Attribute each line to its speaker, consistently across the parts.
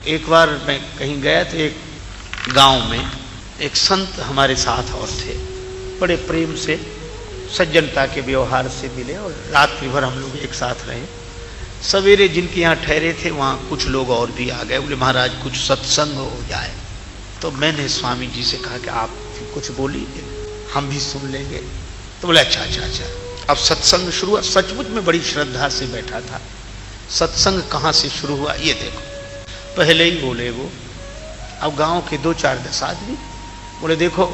Speaker 1: एक बार मैं कहीं गया तो एक गांव में एक संत हमारे साथ और थे, बड़े प्रेम से सज्जनता के व्यवहार से मिले और रात्रि भर हम लोग एक साथ रहे। सवेरे जिनके यहाँ ठहरे थे वहाँ कुछ लोग और भी आ गए, बोले महाराज कुछ सत्संग हो जाए। तो मैंने स्वामी जी से कहा कि आप कुछ बोलिए, हम भी सुन लेंगे। तो बोले अच्छा अच्छा अच्छा। अब सत्संग शुरू हुआ। सचमुच में बड़ी श्रद्धा से बैठा था। सत्संग कहाँ से शुरू हुआ ये देखो। पहले ही बोले वो, अब गांव के 2-4-10 आदमी बोले देखो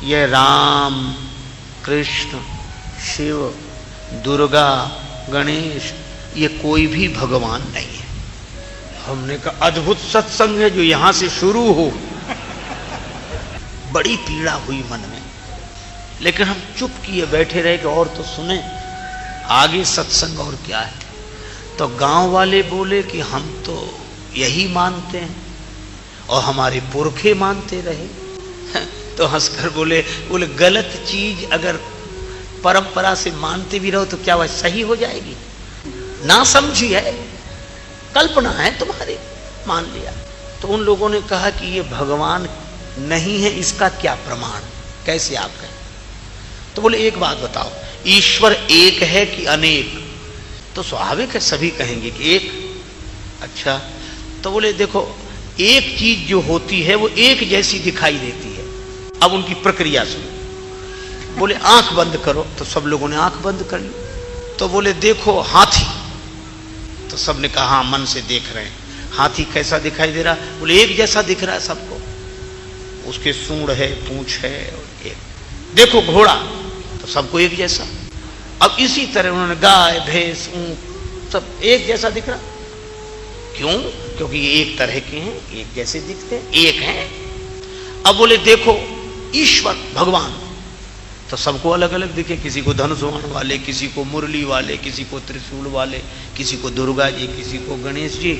Speaker 1: ये राम कृष्ण शिव दुर्गा गणेश ये कोई भी भगवान नहीं है। हमने कहा अद्भुत सत्संग है जो यहां से शुरू हो। बड़ी पीड़ा हुई मन में, लेकिन हम चुप किए बैठे रहे कि और तो सुने आगे सत्संग और क्या है। तो गांव वाले बोले कि हम तो यही मानते हैं और हमारे पुरखे मानते रहे। तो हंसकर बोले गलत चीज अगर परंपरा से मानते भी रहो तो क्या वह सही हो जाएगी? ना समझी है, कल्पना है तुम्हारी, मान लिया। तो उन लोगों ने कहा कि ये भगवान नहीं है, इसका क्या प्रमाण, कैसे आप कहें? तो बोले एक बात बताओ, ईश्वर एक है कि अनेक? तो स्वाभाविक है सभी कहेंगे कि एक। अच्छा, तो बोले देखो एक चीज जो होती है वो एक जैसी दिखाई देती है। अब उनकी प्रक्रिया सुनो। बोले आंख बंद करो, तो सब लोगों ने आंख बंद कर ली। तो बोले देखो हाथी, तो सबने कहा हाँ मन से देख रहे हैं। हाथी कैसा दिखाई दे रहा? बोले एक जैसा दिख रहा है सबको, उसके सूंड है पूंछ है और एक। देखो घोड़ा, तो सबको एक जैसा। अब इसी तरह उन्होंने गाय भैंस ऊंट सब एक जैसा दिख रहा। क्यों? क्योंकि ये एक तरह के हैं, एक जैसे दिखते हैं, एक हैं। अब बोले देखो ईश्वर भगवान, तो सबको अलग अलग दिखे। किसी को धनुष वाले, किसी को मुरली वाले, किसी को त्रिशूल वाले, किसी को दुर्गा जी, किसी को गणेश जी।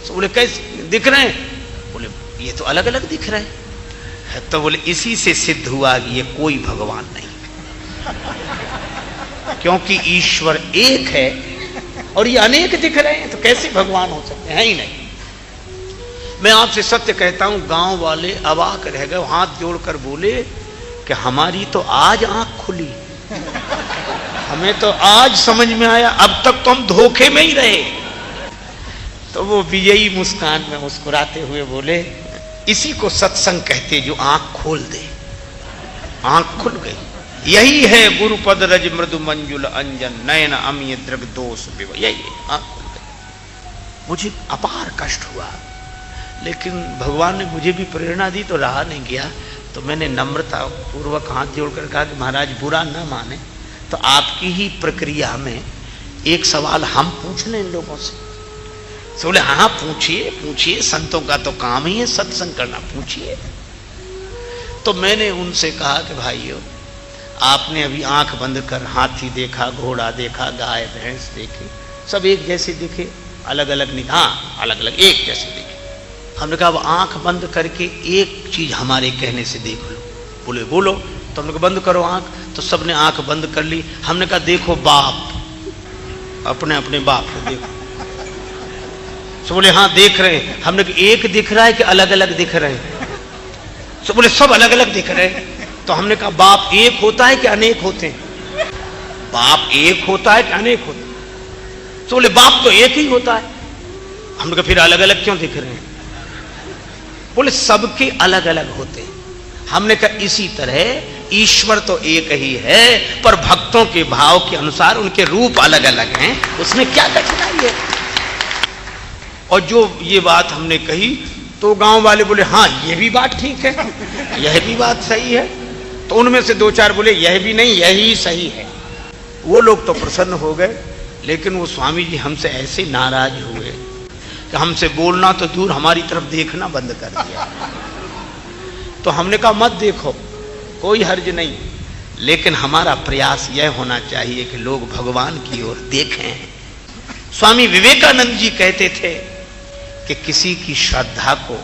Speaker 1: तो बोले कैसे दिख रहे हैं? बोले ये तो अलग अलग दिख रहे हैं। तो बोले इसी से सिद्ध हुआ कि ये कोई भगवान नहीं, क्योंकि ईश्वर एक है और ये अनेक दिख रहे हैं, तो कैसे भगवान हो सकते हैं? ही नहीं। मैं आपसे सत्य कहता हूं, गांव वाले अवाक रह गए, हाथ जोड़कर बोले कि हमारी तो आज आंख खुली, हमें तो आज समझ में आया, अब तक तो हम धोखे में ही रहे। तो वो विजयी मुस्कान में मुस्कुराते हुए बोले इसी को सत्संग कहते जो आंख खोल दे। आंख खुल गई। यही है गुरुपद रज मृदु मंजुल अंजन नयन अमीय द्रग दोष विव। यही आंख खुल गई। मुझे अपार कष्ट हुआ, लेकिन भगवान ने मुझे भी प्रेरणा दी तो रहा नहीं गया। तो मैंने नम्रता पूर्वक हाथ जोड़कर कहा कि महाराज बुरा न माने, तो आपकी ही प्रक्रिया में एक सवाल हम पूछ लें इन लोगों से। तो बोले हाँ पूछिए पूछिए, संतों का तो काम ही है सत्संग करना, पूछिए। तो मैंने उनसे कहा कि भाइयों आपने अभी आंख बंद कर हाथी देखा, घोड़ा देखा, गाय भैंस देखी, सब एक जैसे दिखे, अलग अलग नहीं? हाँ अलग अलग एक जैसे दिखे। हमने कहा अब आंख बंद करके एक चीज हमारे कहने से देख लो। बोले बोलो। तो हमने कहा बंद करो आंख। तो सबने आंख बंद कर ली। हमने कहा देखो बाप, अपने अपने बाप को देखो। तो बोले हाँ देख रहे हैं। हमने कहा एक दिख रहा है कि अलग अलग दिख रहे हैं? तो बोले सब अलग अलग दिख रहे हैं। तो हमने कहा बाप एक होता है कि अनेक होते हैं? बाप एक होता है कि अनेक होते हैं? तो बोले बाप तो एक ही होता है। हमने कहा फिर अलग अलग क्यों दिख रहे हैं? बोले सबके अलग अलग होते हैं। हमने कहा इसी तरह ईश्वर तो एक ही है, पर भक्तों के भाव के अनुसार उनके रूप अलग अलग हैं, उसमें क्या कठिनाई है? और जो ये बात हमने कही तो गांव वाले बोले हाँ ये भी बात ठीक है, यह भी बात सही है। तो उनमें से 2-4 बोले यह भी नहीं, यही सही है। वो लोग तो प्रसन्न हो गए, लेकिन वो स्वामी जी हमसे ऐसे नाराज हुए कि हमसे बोलना तो दूर हमारी तरफ देखना बंद कर दिया। तो हमने कहा मत देखो, कोई हर्ज नहीं, लेकिन हमारा प्रयास यह होना चाहिए कि लोग भगवान की ओर देखें। स्वामी विवेकानंद जी कहते थे कि किसी की श्रद्धा को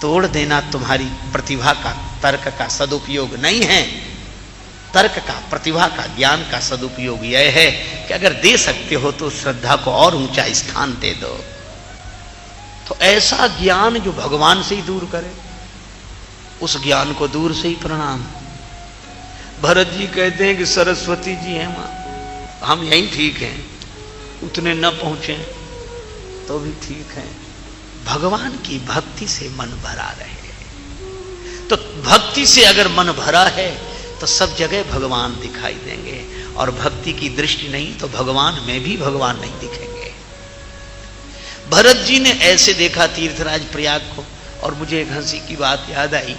Speaker 1: तोड़ देना तुम्हारी प्रतिभा का, तर्क का सदुपयोग नहीं है। तर्क का, प्रतिभा का, ज्ञान का सदुपयोग यह है कि अगर दे सकते हो तो श्रद्धा को और ऊंचा स्थान दे दो। तो ऐसा ज्ञान जो भगवान से ही दूर करे, उस ज्ञान को दूर से ही प्रणाम। भरत जी कहते हैं कि सरस्वती जी हैं मां, हम यहीं ठीक हैं, उतने न पहुंचे तो भी ठीक है। भगवान की भक्ति से मन भरा रहे, तो भक्ति से अगर मन भरा है तो सब जगह भगवान दिखाई देंगे, और भक्ति की दृष्टि नहीं तो भगवान में भी भगवान नहीं दिखेंगे। भरत जी ने ऐसे देखा तीर्थराज प्रयाग को। और मुझे एक हंसी की बात याद आई,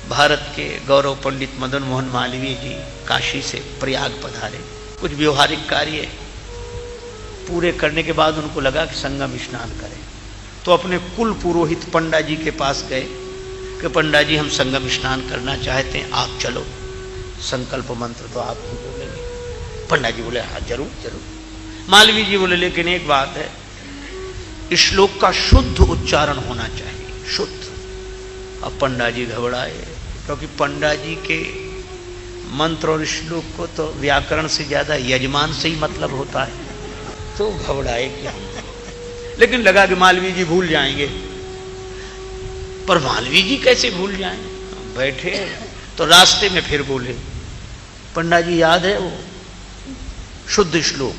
Speaker 1: भारत के गौरव पंडित मदन मोहन मालवीय जी काशी से प्रयाग पधारे, कुछ व्यवहारिक कार्य पूरे करने के बाद उनको लगा कि संगम स्नान करें, तो अपने कुल पुरोहित पंडा जी के पास गए कि पंडा जी हम संगम स्नान करना चाहते हैं, आप चलो, संकल्प मंत्र तो आप ही बोलेंगे। पंडा जी बोले हाँ जरूर जरूर। मालवीय जी बोले लेकिन एक बात है, श्लोक का शुद्ध उच्चारण होना चाहिए, शुद्ध। अब पंडा जी घबराए, क्योंकि पंडा जी के मंत्र और श्लोक को तो व्याकरण से ज्यादा यजमान से ही मतलब होता है, तो घबराए क्या। लेकिन लगा कि मालवीय जी भूल जाएंगे, पर मालवीय जी कैसे भूल जाएं। बैठे तो रास्ते में फिर बोले, पंडा जी याद है वो शुद्ध श्लोक।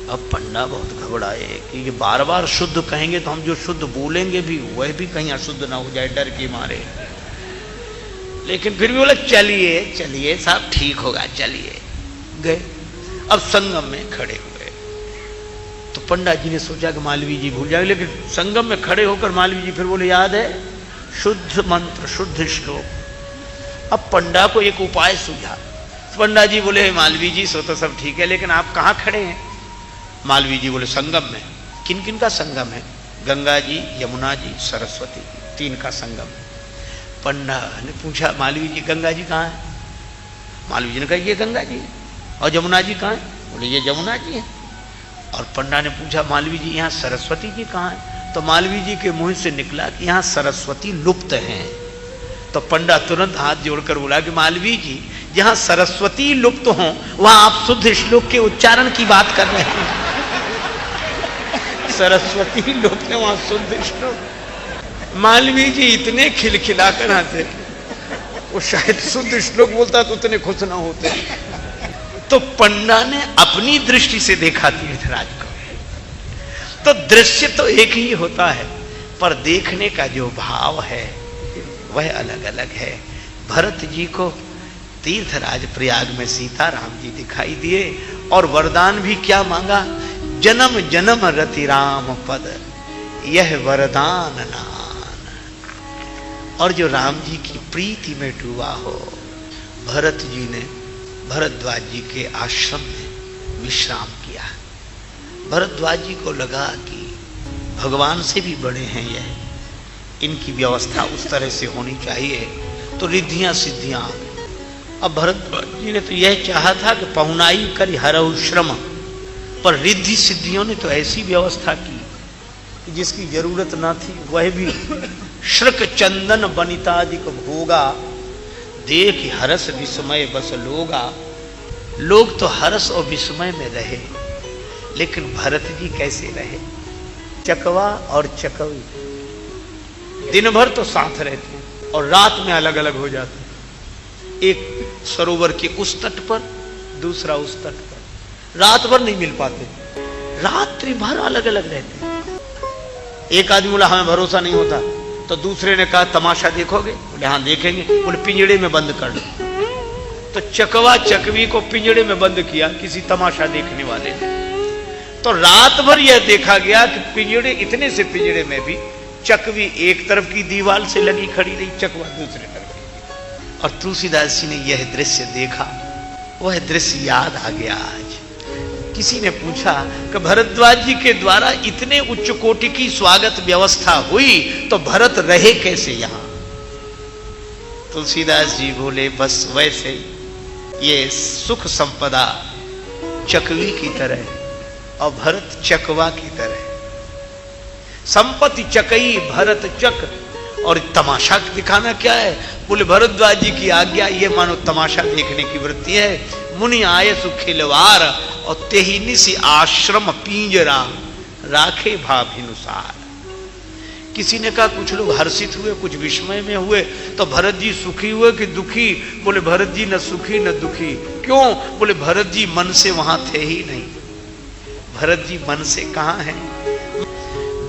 Speaker 1: अब पंडा बहुत घबराए कि ये बार बार शुद्ध कहेंगे तो हम जो शुद्ध बोलेंगे भी वह भी कहीं अशुद्ध ना हो जाए, डर के मारे। लेकिन फिर भी बोले चलिए चलिए साहब ठीक होगा, चलिए। गए, अब संगम में खड़े हुए, तो पंडा जी ने सोचा कि मालवीय जी भूल जाएंगे, लेकिन संगम में खड़े होकर मालवीय जी फिर बोले याद है शुद्ध मंत्र शुद्ध श्लोक। अब पंडा को एक उपाय सूझा। पंडा जी बोले मालवीय जी सो तो सब ठीक है, लेकिन आप कहाँ खड़े हैं। मालवीय जी बोले संगम में। किन किन का संगम है। गंगा जी, यमुना जी, सरस्वती जी, तीन का संगम। पंडा ने पूछा मालवीय जी गंगा जी कहाँ है। मालवीय जी ने कहा ये गंगा जी है। और यमुना जी कहाँ है। बोले ये यमुना जी है। और पंडा ने पूछा मालवीय जी यहाँ सरस्वती जी कहाँ है। तो मालवीय जी के मुंह से निकला कि यहाँ सरस्वती लुप्त हैं। तो पंडा तुरंत हाथ जोड़कर बोला कि मालवीय जी जहां सरस्वती लुप्त हो वहां आप शुद्ध श्लोक के उच्चारण की बात कर रहे हैं। सरस्वती लुप्त है वहां शुद्ध श्लोक। मालवीय जी इतने खिलखिलाकर हंसे, वो शायद शुद्ध श्लोक बोलता तो उतने खुश ना होते। तो पंडा ने अपनी दृष्टि से देखा तीर्थराज को। तो दृश्य तो एक ही होता है, पर देखने का जो भाव है वह अलग अलग है। भरत जी को तीर्थराज प्रयाग में सीताराम जी दिखाई दिए, और वरदान भी क्या मांगा, जन्म जन्म रति राम पद यह वरदान नान। और जो राम जी की प्रीति में डूबा हो, भरत जी ने भरद्वाज जी के आश्रम में विश्राम किया। भरद्वाज जी को लगा कि भगवान से भी बड़े हैं यह, इनकी व्यवस्था उस तरह से होनी चाहिए, तो रिद्धियां सिद्धियां आ गई। अब भरद्वाज जी ने तो यह चाहा था कि पहुनाई कर हरऊ श्रम, पर रिद्धि सिद्धियों ने तो ऐसी व्यवस्था की कि जिसकी जरूरत ना थी, वह भी श्रक चंदन बनितादि को भोगा, देख हरस विस्मय बस लोगा। लोग तो हरस और विस्मय में रहे, लेकिन भरत जी कैसे रहे। चकवा और चकवी दिन भर तो साथ रहते और रात में अलग अलग हो जाते। एक सरोवर के उस तट पर, दूसरा उस तट पर, रात भर नहीं मिल पाते, रात्रि भर अलग अलग रहते। एक आदमी बोला हमें भरोसा नहीं होता, तो दूसरे ने कहा तमाशा देखोगे। बोले हाँ देखेंगे। बोले पिंजड़े में बंद कर लो। तो चकवा चकवी को पिंजड़े में बंद किया किसी तमाशा देखने वाले ने। तो रात भर यह देखा गया कि पिंजड़े, इतने से पिंजड़े में भी चकवी एक तरफ की दीवार से लगी खड़ी रही, चकवा दूसरे तरफ की। और तुलसीदास जी ने यह दृश्य देखा, वह दृश्य याद आ गया। आज किसी ने पूछा कि भरद्वाज जी के द्वारा इतने उच्च कोटि की स्वागत व्यवस्था हुई, तो भरत रहे कैसे यहां। तुलसीदास जी बोले बस वैसे ये सुख संपदा चकवी की तरह और भरत चकवा की तरह। संपत्ति चकई भरत चक, और तमाशा दिखाना क्या है। बोले भरद्वाज जी की आज्ञा, ये मानो तमाशा देखने की वृत्ति है। मुनि आये सुखिलवार और तेहिनी सी आश्रम पिंजरा, राखे भाभिनुसार। किसी ने कहा कुछ लोग हर्षित हुए, कुछ विस्मय में हुए, तो भरत जी सुखी हुए कि दुखी? बोले भरत जी न सुखी न दुखी। क्यों? बोले भरत जी मन से वहां थे ही नहीं। भरत जी मन से कहां है?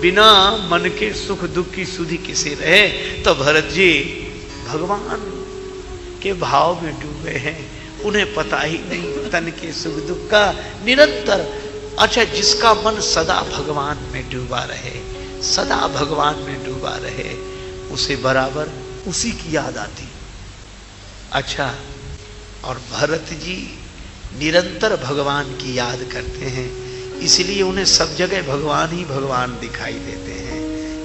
Speaker 1: बिना मन के सुख दुख की सुधि किसे रहे? तो भरत जी भगवान के भाव में डूबे हैं, उन्हें पता ही नहीं तन के सुख दुख का निरंतर। अच्छा, जिसका मन सदा भगवान में डूबा रहे, सदा भगवान में डूबा रहे, उसे बराबर उसी की याद आती। अच्छा, और भरत जी निरंतर भगवान की याद करते हैं, इसलिए उन्हें सब जगह भगवान ही भगवान दिखाई देते हैं।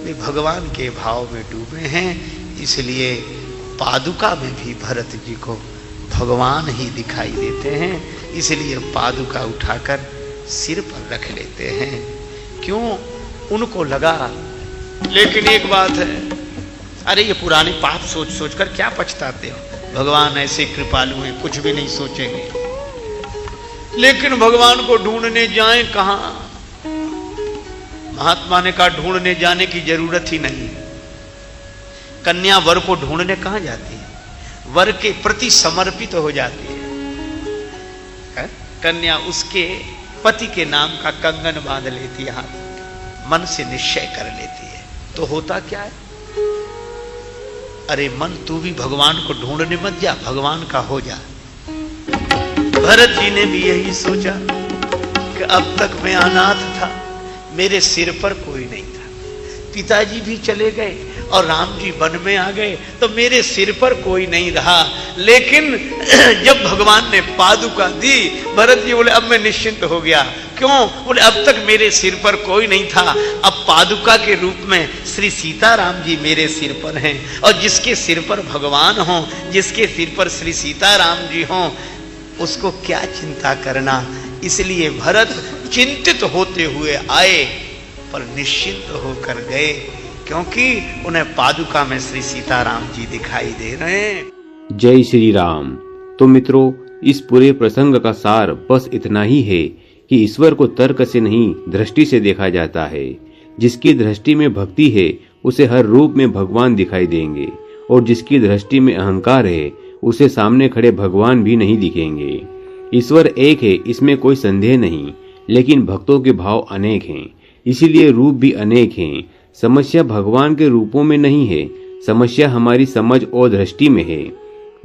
Speaker 1: वे भगवान के भाव में डूबे हैं, इसलिए पादुका में भी भरत जी को भगवान ही दिखाई देते हैं, इसलिए पादुका उठाकर सिर पर रख लेते हैं। क्यों? उनको लगा। लेकिन एक बात है, अरे ये पुराने पाप सोच सोच कर क्या पछताते हो? भगवान ऐसे कृपालु हैं, कुछ भी नहीं सोचेंगे। लेकिन भगवान को ढूंढने जाएं कहां? महात्मा ने कहा ढूंढने जाने की जरूरत ही नहीं। कन्या वर को ढूंढने कहां जाती है? वर के प्रति समर्पित हो जाती है। कन्या उसके पति के नाम का कंगन बांध लेती है, हाथ मन से निश्चय कर लेती है। तो होता क्या है? अरे मन, तू भी भगवान को ढूंढने मत जा, भगवान का हो जा। भरत जी ने भी यही सोचा कि अब तक मैं अनाथ था, मेरे सिर पर कोई नहीं था। पिताजी भी चले गए और राम जी वन में आ गए, तो मेरे सिर पर कोई नहीं रहा। लेकिन जब भगवान ने पादुका दी, भरत जी बोले अब मैं निश्चिंत हो गया। क्यों? बोले अब तक मेरे सिर पर कोई नहीं था, अब पादुका के रूप में श्री सीताराम जी मेरे सिर पर हैं। और जिसके सिर पर भगवान हो, जिसके सिर पर श्री सीताराम जी हों, उसको क्या चिंता करना। इसलिए भरत चिंतित होते हुए आए पर निश्चिंत होकर गए, क्योंकि उन्हें पादुका में श्री सीताराम जी दिखाई दे रहे हैं।
Speaker 2: जय श्री राम। तो मित्रों, इस पूरे प्रसंग का सार बस इतना ही है कि ईश्वर को तर्क से नहीं, दृष्टि से देखा जाता है। जिसकी दृष्टि में भक्ति है, उसे हर रूप में भगवान दिखाई देंगे, और जिसकी दृष्टि में अहंकार है, उसे सामने खड़े भगवान भी नहीं दिखेंगे। ईश्वर एक है, इसमें कोई संदेह नहीं, लेकिन भक्तों के भाव अनेक हैं, इसीलिए रूप भी अनेक हैं। समस्या भगवान के रूपों में नहीं है, समस्या हमारी समझ और दृष्टि में है।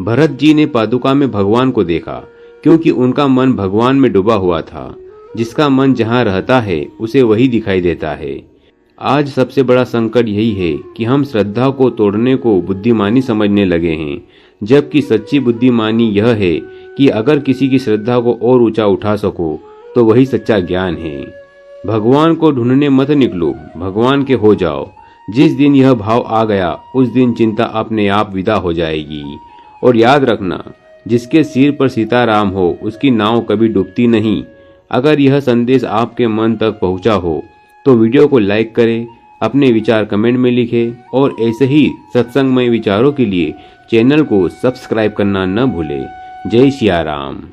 Speaker 2: भरत जी ने पादुका में भगवान को देखा, क्योंकि उनका मन भगवान में डूबा हुआ था। जिसका मन जहाँ रहता है, उसे वही दिखाई देता है। आज सबसे बड़ा संकट यही है कि हम श्रद्धा को तोड़ने को बुद्धिमानी समझने लगे हैं, जबकि सच्ची बुद्धिमानी यह है कि अगर किसी की श्रद्धा को और ऊंचा उठा सको तो वही सच्चा ज्ञान है। भगवान को ढूंढने मत निकलो, भगवान के हो जाओ। जिस दिन यह भाव आ गया, उस दिन चिंता अपने आप विदा हो जाएगी। और याद रखना, जिसके सिर पर सीताराम हो, उसकी नाव कभी डूबती नहीं। अगर यह संदेश आपके मन तक पहुंचा हो तो वीडियो को लाइक करें, अपने विचार कमेंट में लिखें, और ऐसे ही सत्संगमय विचारों के लिए चैनल को सब्सक्राइब करना न भूलें। जय सिया राम।